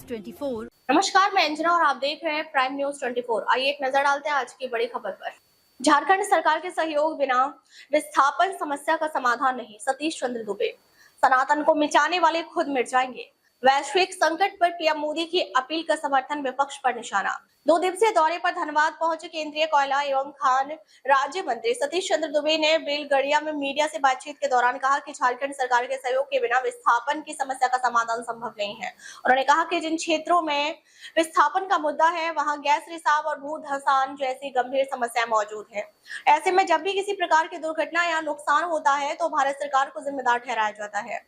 24। नमस्कार, मैं अंजना और आप देख रहे हैं प्राइम न्यूज 24। आइए एक नजर डालते हैं आज की बड़ी खबर पर। झारखंड सरकार के सहयोग बिना विस्थापन समस्या का समाधान नहीं, सतीश चंद्र दुबे। सनातन को मिटाने वाले खुद मिट जाएंगे। वैश्विक संकट पर पीएम मोदी की अपील का समर्थन, विपक्ष पर निशाना। 2 दिवसीय दौरे पर धनबाद पहुंचे केंद्रीय कोयला एवं खान राज्य मंत्री सतीश चंद्र दुबे ने बेलगड़िया में मीडिया से बातचीत के दौरान कहा कि झारखंड सरकार के सहयोग के बिना विस्थापन की समस्या का समाधान संभव नहीं है। उन्होंने कहा कि जिन क्षेत्रों में विस्थापन का मुद्दा है, वहां गैस रिसाव और भू धसान जैसी गंभीर समस्याएं मौजूद हैं। ऐसे में जब भी किसी प्रकार की दुर्घटना या नुकसान होता है तो भारत सरकार को जिम्मेदार ठहराया जाता है।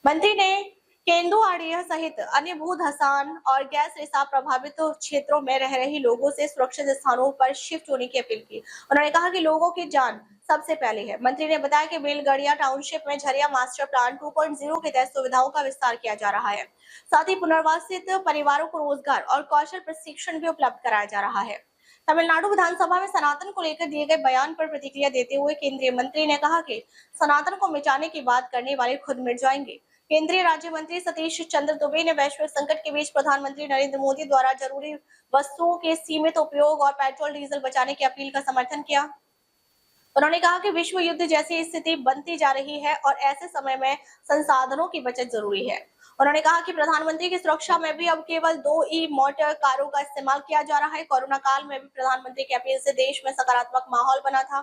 मंत्री ने केंदुआड़िया सहित अन्य भू धसान और गैस रिसाव प्रभावित क्षेत्रों में रह रहे लोगों से सुरक्षित स्थानों पर शिफ्ट होने की अपील की। उन्होंने कहा कि लोगों की जान सबसे पहले है। मंत्री ने बताया कि बेलगड़िया टाउनशिप में झरिया मास्टर प्लान 2.0 के तहत सुविधाओं का विस्तार किया जा रहा है। साथ ही पुनर्वासित परिवारों को रोजगार और कौशल प्रशिक्षण भी उपलब्ध कराया जा रहा है। तमिलनाडु विधानसभा में सनातन को लेकर दिए गए बयान पर प्रतिक्रिया देते हुए केंद्रीय मंत्री ने कहा कि सनातन को मिटाने की बात करने वाले खुद मिट जाएंगे। केंद्रीय राज्य मंत्री सतीश चंद्र दुबे ने वैश्विक संकट के बीच प्रधानमंत्री नरेंद्र मोदी द्वारा जरूरी वस्तुओं के सीमित उपयोग और पेट्रोल डीजल बचाने की अपील का समर्थन किया। उन्होंने कहा कि विश्व युद्ध जैसी स्थिति बनती जा रही है और ऐसे समय में संसाधनों की बचत जरूरी है। उन्होंने कहा कि प्रधानमंत्री की सुरक्षा में भी अब केवल 2 ई मोटर कारों का इस्तेमाल किया जा रहा है। कोरोना काल में भी प्रधानमंत्री की अपील से देश में सकारात्मक माहौल बना था।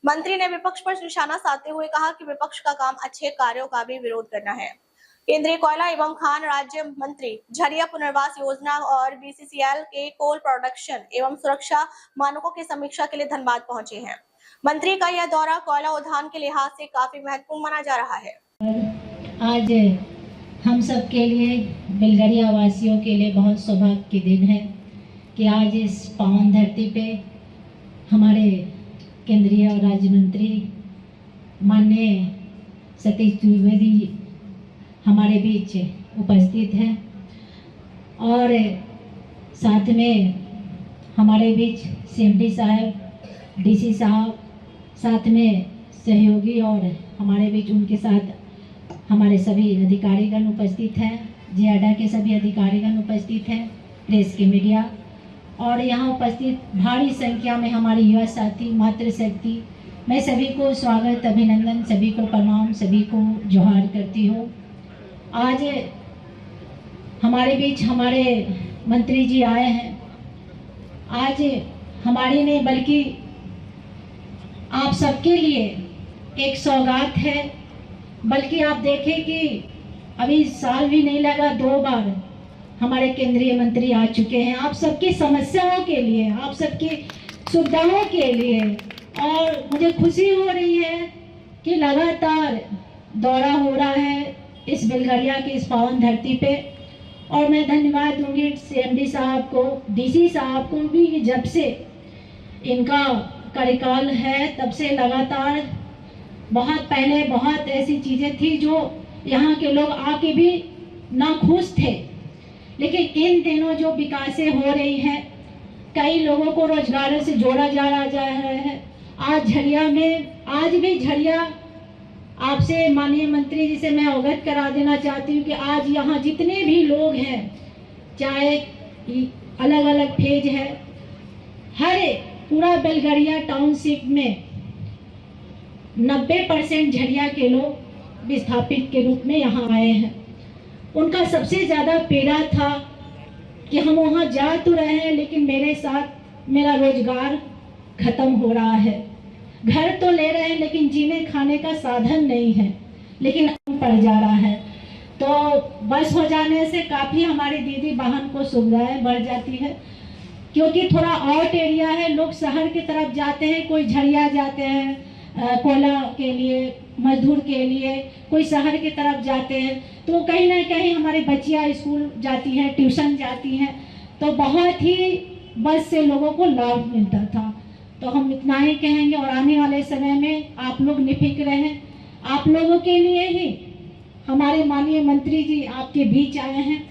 मंत्री ने विपक्ष पर निशाना साधते हुए कहा कि विपक्ष का काम अच्छे कार्यों का भी विरोध करना है। केंद्रीय कोयला एवं खान राज्य मंत्री झरिया पुनर्वास योजना और बीसीसीएल के कोल प्रोडक्शन एवं सुरक्षा मानकों की समीक्षा के लिए धनबाद पहुंचे हैं। मंत्री का यह दौरा कोयला उद्यान के लिहाज से काफी महत्वपूर्ण माना जा रहा है। आज हम सब के लिए, बेलगड़िया वासियों के लिए बहुत सौभाग्य के दिन है कि आज इस पावन धरती पे हमारे केंद्रीय और राज्य मंत्री माननीय सतीश द्विवेदी हमारे बीच उपस्थित है और साथ में हमारे बीच सीएमडी साहब, डीसी साहब, साथ में सहयोगी और हमारे बीच उनके साथ हमारे सभी अधिकारीगण उपस्थित हैं। जेआडा के सभी अधिकारीगण उपस्थित हैं, प्रेस की मीडिया और यहाँ उपस्थित भारी संख्या में हमारे युवा साथी, मातृशक्ति, मैं सभी को स्वागत, अभिनंदन, सभी को प्रणाम, सभी को जोहार करती हूँ। आज हमारे बीच हमारे मंत्री जी आए हैं। आज हमारी नहीं बल्कि आप सबके लिए एक सौगात है। बल्कि आप देखें कि अभी साल भी नहीं लगा, 2 बार हमारे केंद्रीय मंत्री आ चुके हैं आप सबकी समस्याओं के लिए, आप सबकी सुविधाओं के लिए। और मुझे खुशी हो रही है कि लगातार दौरा हो रहा है इस बेलगड़िया की इस पावन धरती पे। और मैं धन्यवाद दूंगी सीएमडी साहब को, डीसी साहब को भी। जब से इनका कार्यकाल है तब से लगातार, बहुत पहले बहुत ऐसी चीज़ें थी जो यहाँ के लोग आके भी नाखुश थे, लेकिन इन दिनों जो विकासें हो रही हैं, कई लोगों को रोजगारों से जोड़ा जा रहा है। आज झरिया में, आज भी झरिया, आपसे माननीय मंत्री जी से मैं अवगत करा देना चाहती हूँ कि आज यहाँ जितने भी लोग हैं, चाहे अलग अलग फेज है, हर पूरा बेलगड़िया टाउनशिप में 90% झरिया के लोग विस्थापित के रूप में यहाँ आए हैं। उनका सबसे ज़्यादा पीड़ा था कि हम वहाँ जा तो रहे हैं लेकिन मेरे साथ मेरा रोजगार खत्म हो रहा है, घर तो ले रहे हैं लेकिन जीने खाने का साधन नहीं है, लेकिन पड़ जा रहा है। तो बस हो जाने से काफ़ी हमारी दीदी बहन को सुविधाएं बढ़ जाती है, क्योंकि थोड़ा आउट एरिया है, लोग शहर की तरफ जाते हैं, कोई झरिया जाते हैं कोयला के लिए, मजदूर के लिए, कोई शहर की तरफ जाते हैं। तो कहीं ना कहीं हमारी बच्चियाँ स्कूल जाती हैं, ट्यूशन जाती हैं, तो बहुत ही बस से लोगों को लाभ मिलता था। तो हम इतना ही कहेंगे और आने वाले समय में आप लोग निफिक्र रहें। आप लोगों के लिए ही हमारे माननीय मंत्री जी आपके बीच आए हैं।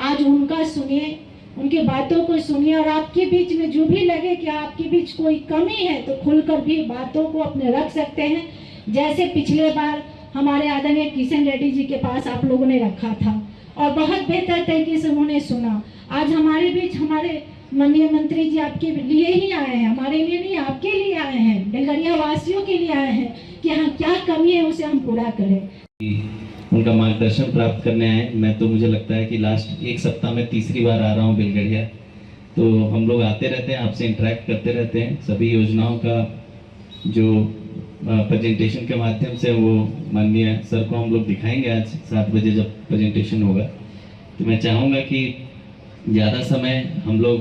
आज उनका सुनिए, उनकी बातों को सुनिए और आपके बीच में जो भी लगे कि आपके बीच कोई कमी है तो खुलकर भी बातों को अपने रख सकते हैं। जैसे पिछले बार हमारे आदरणीय किशन रेड्डी जी के पास आप लोगों ने रखा था और बहुत बेहतर तरीके से उन्होंने सुना। आज हमारे बीच हमारे माननीय मंत्री जी आपके लिए ही आए हैं, हमारे लिए नहीं, आपके लिए आए हैं, बेलगरिया वासियों के लिए आए हैं कि हाँ क्या कमी है उसे हम पूरा करें। उनका मार्गदर्शन प्राप्त करने आए। मैं तो मुझे लगता है कि लास्ट एक सप्ताह में तीसरी बार आ रहा हूँ बेलगरिया, तो हम लोग आते रहते हैं, आपसे इंटरेक्ट करते रहते हैं। सभी योजनाओं का जो प्रेजेंटेशन के माध्यम से वो माननीय सर को हम लोग दिखाएंगे आज 7 बजे जब प्रेजेंटेशन होगा। तो मैं चाहूँगा कि ज़्यादा समय हम लोग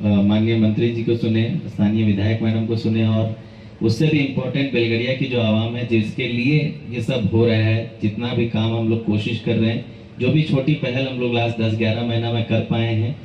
माननीय मंत्री जी को सुने, स्थानीय विधायक मैडम को सुने, और उससे भी इम्पोर्टेंट बेलगरिया की जो आवाम है जिसके लिए ये सब हो रहा है, जितना भी काम हम लोग कोशिश कर रहे हैं, जो भी छोटी पहल हम लोग लास्ट 10-11 महीना में कर पाए हैं,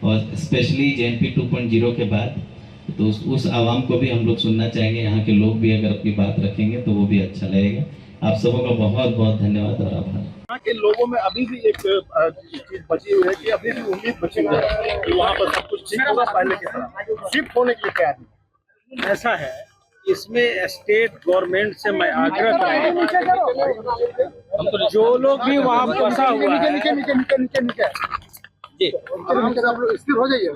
और स्पेशली JNP 2.0 के बाद, तो उस आवाम को भी हम लोग सुनना चाहेंगे। यहाँ के लोग भी अगर अपनी बात रखेंगे तो वो भी अच्छा लगेगा। आप सबों का बहुत बहुत धन्यवाद और आभार। यहाँ के लोगों में अभी भी एक चीज बची हुई है कि अभी भी उम्मीद बची हुई है कि वहाँ पर सब कुछ ठीक होगा पहले की तरह। शिफ्ट होने के लिए तैयार नहीं। ऐसा है, इसमें स्टेट गवर्नमेंट से मैं आग्रह करूँगा, जो लोग भी वहाँ फंसा हुआ है, जी आप लोग स्थिर हो जाइए,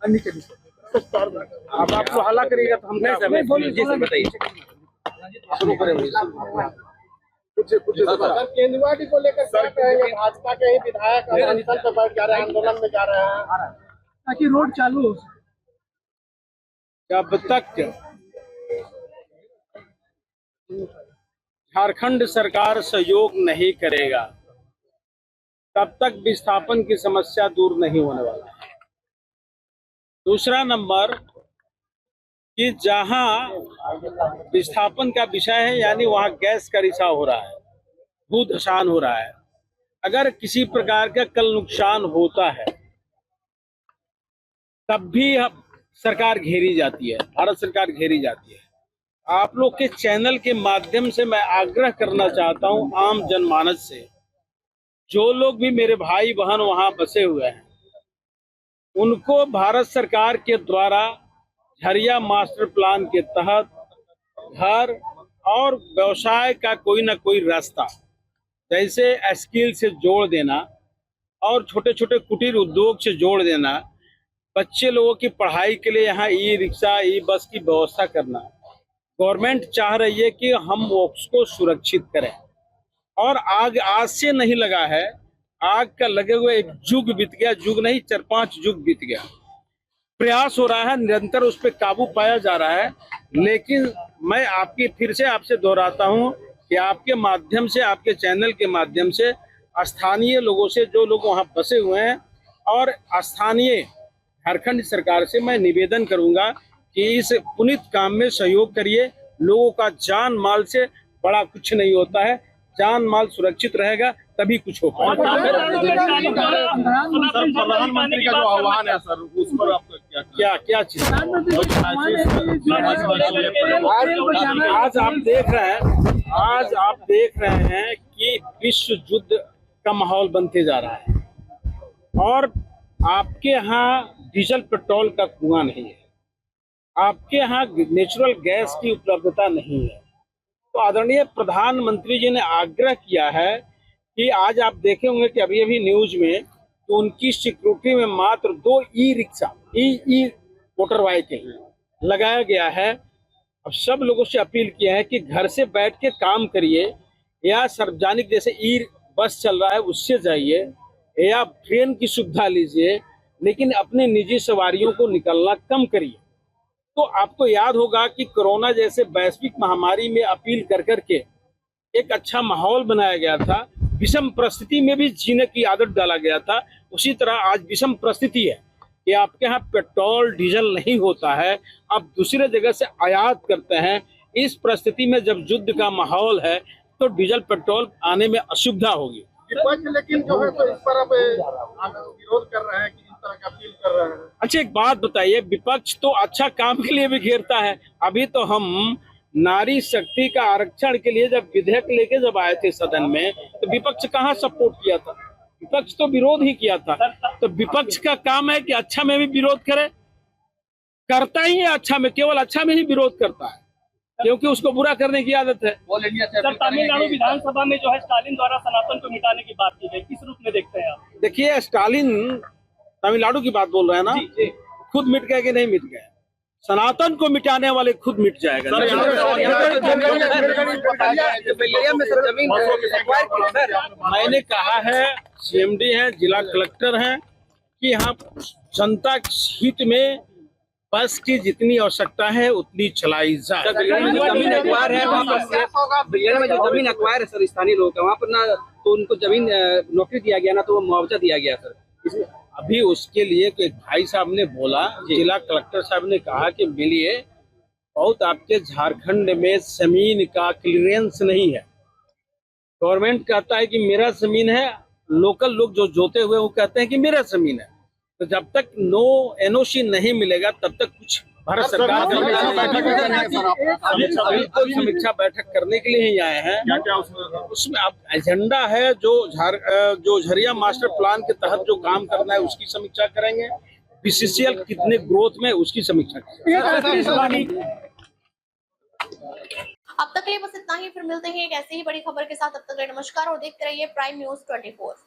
नीचे नीचे अब आप लोग हल्ला करिएगा तो हम नहीं जी सर बताइए। शुरू करेंगे। केंद्रवादी को लेकर क्या कहेंगे? भाजपा के ही विधायक अनशन पे बैठ जा रहे हैं, आंदोलन में जा रहे हैं ताकि रोड चालू हो। जब तक झारखंड सरकार सहयोग नहीं करेगा तब तक विस्थापन की समस्या दूर नहीं होने वाला है। दूसरा नंबर कि जहां विस्थापन का विषय है, यानी वहां गैस का रिसाव हो रहा है, भूधसान हो रहा है। अगर किसी प्रकार का कल नुकसान होता है तब भी सरकार घेरी जाती है, भारत सरकार घेरी जाती है। आप लोग के चैनल के माध्यम से मैं आग्रह करना चाहता हूं आम जनमानस से, जो लोग भी मेरे भाई बहन वहां बसे हुए हैं, उनको भारत सरकार के द्वारा झरिया मास्टर प्लान के तहत घर और व्यवसाय का कोई ना कोई रास्ता, जैसे स्किल से जोड़ देना और छोटे छोटे कुटीर उद्योग से जोड़ देना, बच्चे लोगों की पढ़ाई के लिए यहाँ ई रिक्शा ई बस की व्यवस्था करना। गवर्नमेंट चाह रही है कि हम उसको सुरक्षित करें, और आग आज से नहीं लगा है, आग का लगे हुए एक युग बीत गया, युग नहीं 4-5 युग बीत गया। प्रयास हो रहा है, निरंतर उस पर काबू पाया जा रहा है। लेकिन मैं फिर से आपसे दोहराता हूं कि आपके माध्यम से, आपके चैनल के माध्यम से स्थानीय लोगों से, जो लोग वहां बसे हुए हैं, और स्थानीय झारखंड सरकार से मैं निवेदन करूंगा कि इस पुनीत काम में सहयोग करिए। लोगों का जान माल से बड़ा कुछ नहीं होता है, जान माल सुरक्षित रहेगा तभी कुछ हो पाएगा। प्रधानमंत्री का जो आह्वान है सर, उस पर आपका क्या चीज? आज आप देख रहे हैं कि विश्व युद्ध का माहौल बनते जा रहा है, और आपके यहाँ डीजल पेट्रोल का कुआं नहीं है, आपके यहाँ नेचुरल गैस की उपलब्धता नहीं है। तो आदरणीय प्रधानमंत्री जी ने आग्रह किया है कि आज आप देखे होंगे कि अभी अभी न्यूज में तो उनकी सिक्योरिटी में मात्र 2 ई रिक्शा ई मोटर बाइक लगाया गया है। अब सब लोगों से अपील किया है कि घर से बैठ के काम करिए, या सार्वजनिक जैसे ई बस चल रहा है उससे जाइए, या ट्रेन की सुविधा लीजिए, लेकिन अपने निजी सवारियों को निकलना कम करिए। तो आपको याद होगा कि कोरोना जैसे वैश्विक महामारी में अपील कर करके एक अच्छा माहौल बनाया गया था, विषम परिस्थिति में भी जीने की आदत डाला गया था। उसी तरह आज विषम परिस्थिति है कि आपके यहाँ पेट्रोल डीजल नहीं होता है, आप दूसरे जगह से आयात करते हैं। इस परिस्थिति में जब युद्ध का माहौल है तो डीजल पेट्रोल आने में असुविधा होगी। लेकिन जो है तो इस पर अब विरोध कर रहे हैं कि इस तरह का अपील कर रहे हैं। अच्छा, एक बात बताइए, विपक्ष तो अच्छा काम के लिए भी घेरता है। अभी तो हम नारी शक्ति का आरक्षण के लिए जब विधेयक लेके जब आए थे सदन में, तो विपक्ष कहाँ सपोर्ट किया था? विपक्ष तो विरोध ही किया था। तो विपक्ष का काम है कि अच्छा में भी विरोध करे, करता ही है अच्छा में, केवल अच्छा में ही विरोध करता है। क्योंकि उसको बुरा करने की आदत है। सर, तमिलनाडु विधानसभा में जो है स्टालिन द्वारा सनातन को मिटाने की बात की गई, किस रूप में देखते हैं आप? देखिए, स्टालिन तमिलनाडु की बात बोल रहे हैं ना, जी। खुद मिट गए कि नहीं मिट गए? सनातन को मिटाने वाले खुद मिट जाएगा। मैंने कहा है, सीएमडी है, जिला कलेक्टर हैं, कि यहाँ जनता हित में बस की जितनी आवश्यकता है उतनी चलाई जाए। जमीन एक्वायर है वहाँ पर, बिलियन में जो जमीन एक्वायर है सर स्थानीय लोगों का, वहाँ पर ना तो उनको जमीन नौकरी दिया गया ना तो वो मुआवजा दिया गया सर। इसमें अभी उसके लिए एक भाई साहब ने बोला, जिला कलेक्टर साहब ने कहा कि मिलिए, बहुत आपके झारखंड में जमीन का क्लियरेंस नहीं है। गवर्नमेंट कहता है कि मेरा जमीन है, लोकल लोग जो जोते हुए वो कहते हैं कि मेरा जमीन है। तो जब तक नो एनओसी नहीं मिलेगा तब तक कुछ भारत सरकार समीक्षा बैठक करने के लिए ही आए हैं। उसमें अब एजेंडा है जो झरिया मास्टर प्लान के तहत जो काम करना है उसकी समीक्षा करेंगे, बीसीसीएल कितने ग्रोथ में उसकी समीक्षा करेंगे। अब तक के लिए बस इतना ही, फिर मिलते हैं एक ऐसी ही बड़ी खबर के साथ। अब तक के लिए नमस्कार और देखते रहिए प्राइम न्यूज़ 24।